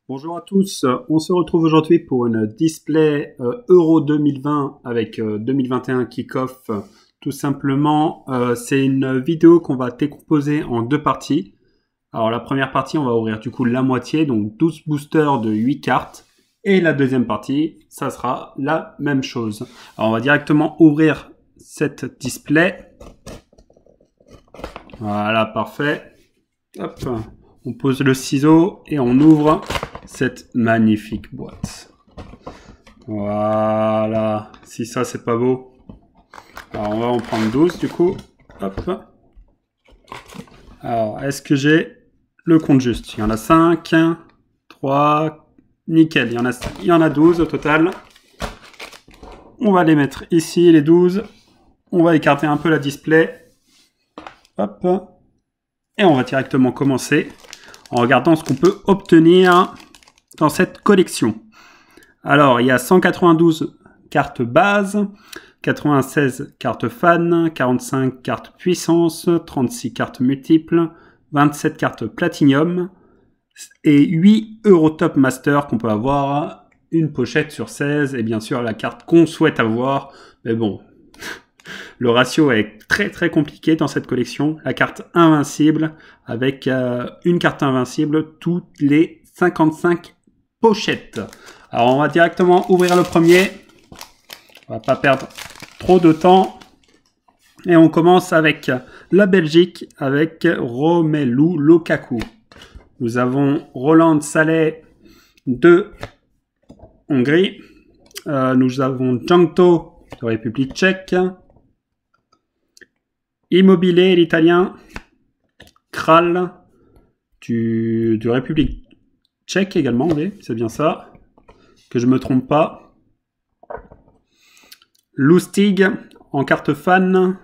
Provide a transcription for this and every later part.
Bonjour à tous, on se retrouve aujourd'hui pour une display Euro 2020 avec 2021 kick-off. Tout simplement, c'est une vidéo qu'on va décomposer en deux parties. Alors la première partie, on va ouvrir du coup la moitié, donc 12 boosters de 8 cartes. Et la deuxième partie, ça sera la même chose. Alors on va directement ouvrir cette display. Voilà, parfait. Hop. On pose le ciseau et on ouvre cette magnifique boîte. Voilà. Si ça, c'est pas beau. Alors, on va en prendre 12 du coup. Hop. Alors, est-ce que j'ai le compte juste? Il y en a 5, 3, nickel. Il y en a 12 au total. On va les mettre ici, les 12. On va écarter un peu la display. Hop. Et on va directement commencer en regardant ce qu'on peut obtenir dans cette collection. Alors, il y a 192 cartes base, 96 cartes fan, 45 cartes puissance, 36 cartes multiples, 27 cartes platinum et 8 Eurotop Master qu'on peut avoir, une pochette sur 16 et bien sûr la carte qu'on souhaite avoir. Mais bon, le ratio est très compliqué dans cette collection. La carte invincible avec une carte invincible toutes les 55 pochettes. Alors on va directement ouvrir le premier. On va pas perdre trop de temps. Et on commence avec la Belgique avec Romelu Lukaku. Nous avons Roland Saleh de Hongrie. Nous avons Jankto de République tchèque. Immobilier, l'italien. Kral de République tchèque également, oui, c'est bien ça. Que je me trompe pas. Lustig en carte fan.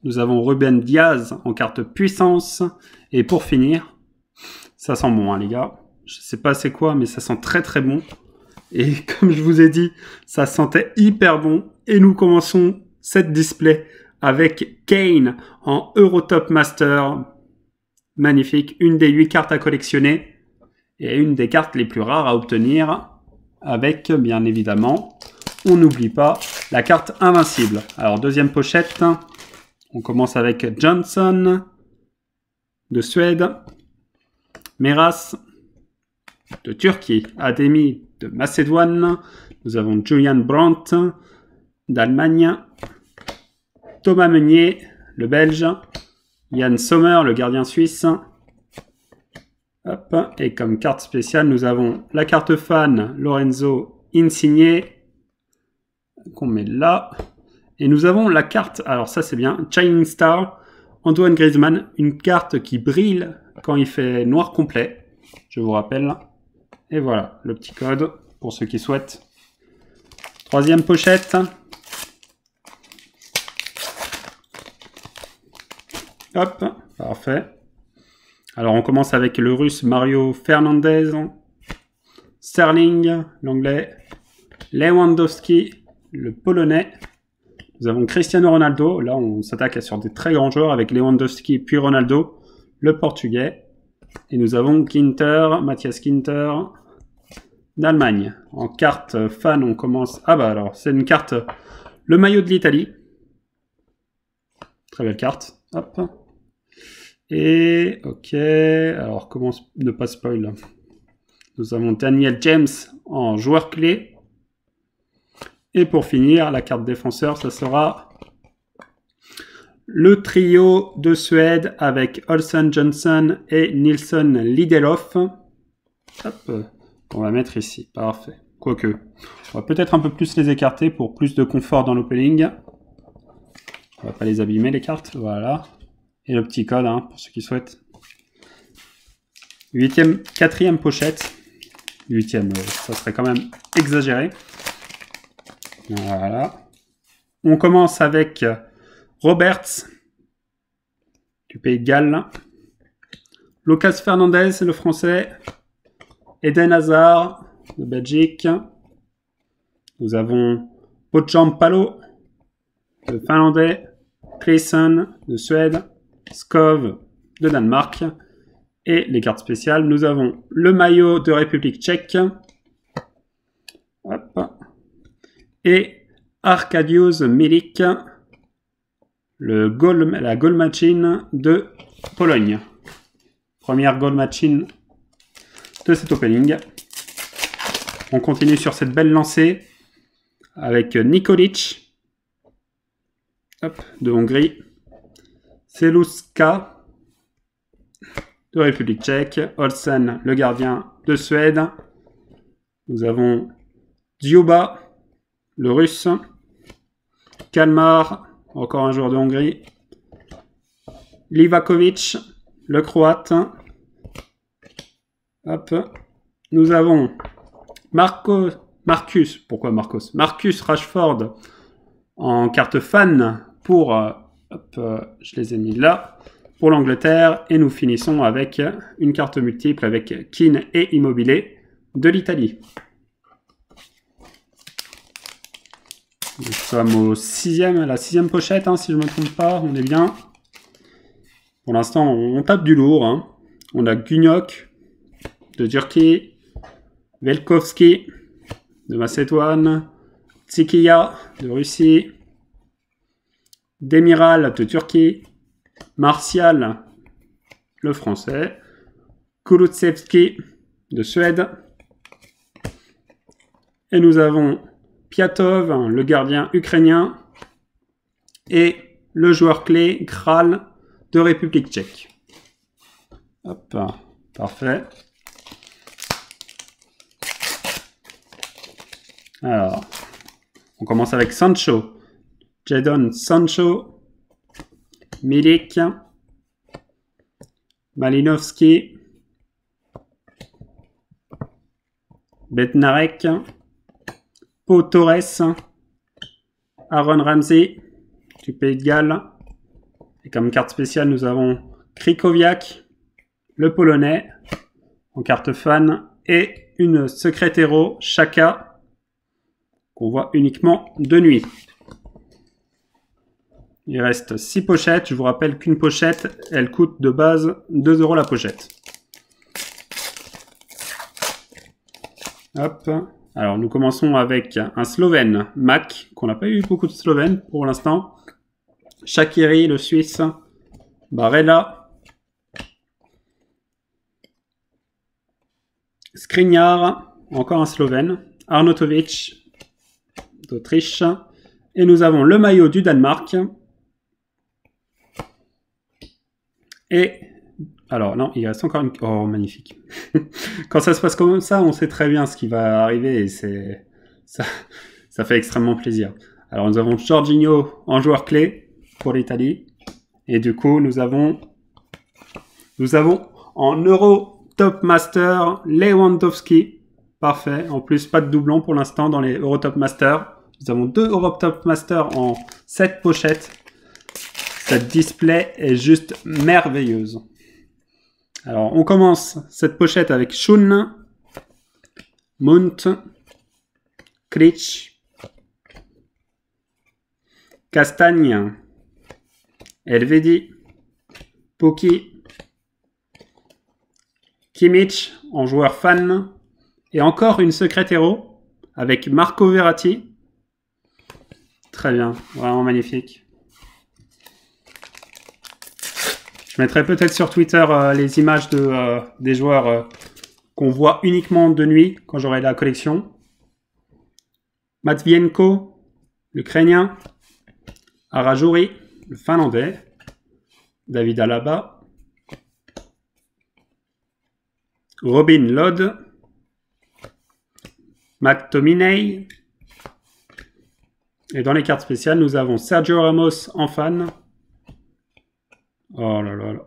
Nous avons Ruben Diaz en carte puissance. Et pour finir, ça sent bon, hein, les gars. Je sais pas c'est quoi, mais ça sent très bon. Et comme je vous ai dit, ça sentait hyper bon. Et nous commençons cette display avec Kane en Eurotop Master. Magnifique, une des 8 cartes à collectionner et une des cartes les plus rares à obtenir avec, bien évidemment, on n'oublie pas la carte invincible. Alors, deuxième pochette, on commence avec Johnson de Suède, Meras de Turquie, Ademi de Macédoine, nous avons Julian Brandt d'Allemagne, Thomas Meunier, le Belge, Yann Sommer, le gardien suisse. Hop. Et comme carte spéciale, nous avons la carte fan Lorenzo Insigne, qu'on met là. Et nous avons la carte, alors ça c'est bien, Shining Star, Antoine Griezmann, une carte qui brille quand il fait noir complet, je vous rappelle. Et voilà, le petit code pour ceux qui souhaitent. Troisième pochette. Hop, parfait. Alors on commence avec le russe Mario Fernandez, Sterling, l'anglais, Lewandowski, le polonais. Nous avons Cristiano Ronaldo, là on s'attaque sur des très grands joueurs avec Lewandowski puis Ronaldo, le portugais. Et nous avons Ginter, Matthias Ginter d'Allemagne. En carte fan on commence... Ah bah alors c'est une carte, le maillot de l'Italie. Très belle carte, hop. Et, ok, alors comment ne pas spoil? Nous avons Daniel James en joueur clé. Et pour finir, la carte défenseur, ça sera le trio de Suède avec Olsen Johnson et Nilsson Lindelöf. Hop, on va mettre ici, parfait. Quoique, on va peut-être un peu plus les écarter pour plus de confort dans l'opening. On va pas les abîmer les cartes, voilà. Et le petit code, hein, pour ceux qui souhaitent. Quatrième pochette. 8e, ça serait quand même exagéré. Voilà. On commence avec Roberts, du Pays de Galles. Lucas Fernandez, le français. Eden Hazard, de Belgique. Nous avons Pochampalo, le finlandais. Clayson, de Suède. Skov de Danemark Et les cartes spéciales, nous avons le maillot de République tchèque. Hop. Et Arkadiusz Milik, la goal machine de Pologne. Première goal machine de cet opening. On continue sur cette belle lancée avec Nikolic, hop, de Hongrie. Seluska de République tchèque. Olsen, le gardien de Suède. Nous avons Djuba, le russe. Kalmar, encore un joueur de Hongrie. Livakovic, le croate. Hop. Nous avons Marcus Rashford en carte fan pour, hop, je les ai mis là, pour l'Angleterre. Et nous finissons avec une carte multiple avec Keane et Immobilier de l'Italie. Nous sommes à la sixième pochette, hein, si je ne me trompe pas, on est bien. Pour l'instant, on tape du lourd. Hein. On a Gunyok de Turquie, Velkovski de Macédoine, Tsikia de Russie, Demiral de Turquie, Martial, le français, Kulusevski de Suède, et nous avons Piatov, le gardien ukrainien, et le joueur clé Kral de République tchèque. Hop, parfait. Alors, on commence avec Sancho, Jadon Sancho, Milik, Malinovski, Bednarek, Pau Torres, Aaron Ramsey, du Pays de Galles. Et comme carte spéciale, nous avons Krychowiak, le Polonais, en carte fan, et une secret héros, Chaka, qu'on voit uniquement de nuit. Il reste 6 pochettes. Je vous rappelle qu'une pochette, elle coûte de base 2 € la pochette. Hop. Alors, nous commençons avec un Slovène, Mac, qu'on n'a pas eu beaucoup de Slovènes pour l'instant. Shaqiri, le Suisse. Barella. Skriniar, encore un Slovène. Arnautovic, d'Autriche. Et nous avons le maillot du Danemark. Et, alors non, il reste encore une... Oh, magnifique. Quand ça se passe comme ça, on sait très bien ce qui va arriver et ça fait extrêmement plaisir. Alors nous avons Jorginho en joueur clé pour l'Italie. Et du coup, nous avons en Euro Top Master Lewandowski. Parfait. En plus, pas de doublon pour l'instant dans les Euro Top Master. Nous avons 2 Euro Top Master en 7 pochettes. Cette display est juste merveilleuse. Alors, on commence cette pochette avec Shun, Munt, Klitsch, Castagne, Elvedi, Poki, Kimmich en joueur fan, et encore une secret héros avec Marco Verratti. Très bien, vraiment magnifique. Je mettrai peut-être sur Twitter les images des joueurs qu'on voit uniquement de nuit quand j'aurai la collection. Matvienko, l'Ukrainien. Arajouri, le Finlandais. David Alaba. Robin Lod. McTominay. Et dans les cartes spéciales, nous avons Sergio Ramos en fan. Oh là là là.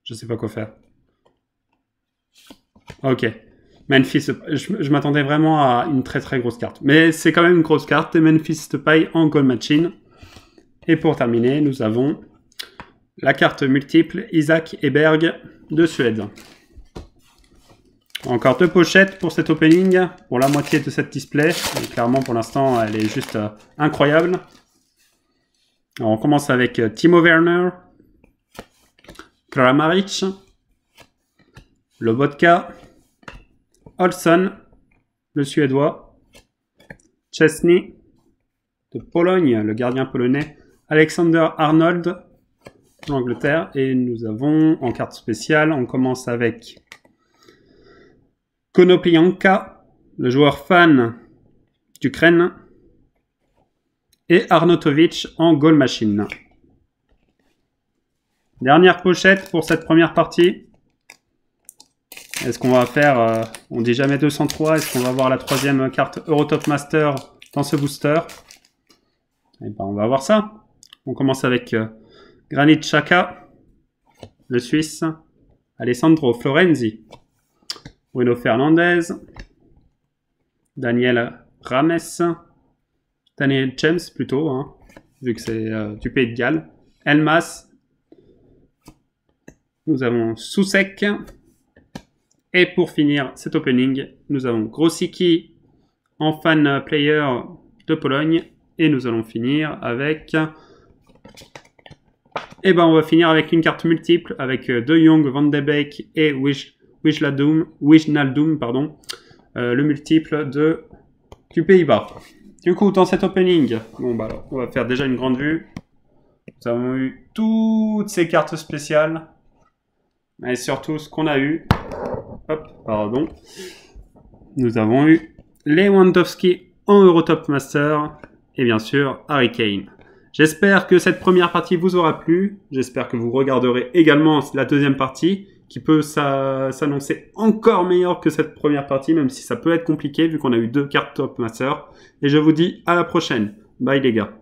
Je sais pas quoi faire. Ok. Memphis, je m'attendais vraiment à une très très grosse carte. Mais c'est quand même une grosse carte. Et Memphis Depay en goal machine. Et pour terminer, nous avons la carte multiple Isaac Eberg de Suède. Encore 2 pochettes pour cet opening. Pour la moitié de cette display. Et clairement, pour l'instant, elle est juste incroyable. Alors, on commence avec Timo Werner, Kramaric, Lobotka, Olsson, le Suédois, Chesney, de Pologne, le gardien polonais, Alexander Arnold, l'Angleterre, et nous avons en carte spéciale, on commence avec Konoplyanka, le joueur fan d'Ukraine, et Arnautovic en goal machine. Dernière pochette pour cette première partie. Est-ce qu'on va faire, on dit jamais 203, est-ce qu'on va avoir la troisième carte Eurotop Master dans ce booster? Eh ben, on va voir ça. On commence avec Granit Xhaka, le Suisse, Alessandro Florenzi, Bruno Fernandes, Daniel Rames, Daniel James plutôt, hein, vu que c'est du Pays de Galles, Elmas, nous avons Soucek, et pour finir cet opening, nous avons Grosicki en fan player de Pologne, et nous allons finir avec... Et ben on va finir avec une carte multiple avec De Jong, Van de Beek et Wijnaldum, pardon, le multiple du Pays-Bas. Du coup, dans cet opening, bon bah alors, on va faire déjà une grande vue. Nous avons eu toutes ces cartes spéciales, et surtout ce qu'on a eu. Hop, pardon. Nous avons eu Lewandowski en Eurotop Master et bien sûr Harry Kane. J'espère que cette première partie vous aura plu. J'espère que vous regarderez également la deuxième partie qui peut s'annoncer encore meilleure que cette première partie, même si ça peut être compliqué vu qu'on a eu 2 cartes Top Master. Et je vous dis à la prochaine. Bye les gars.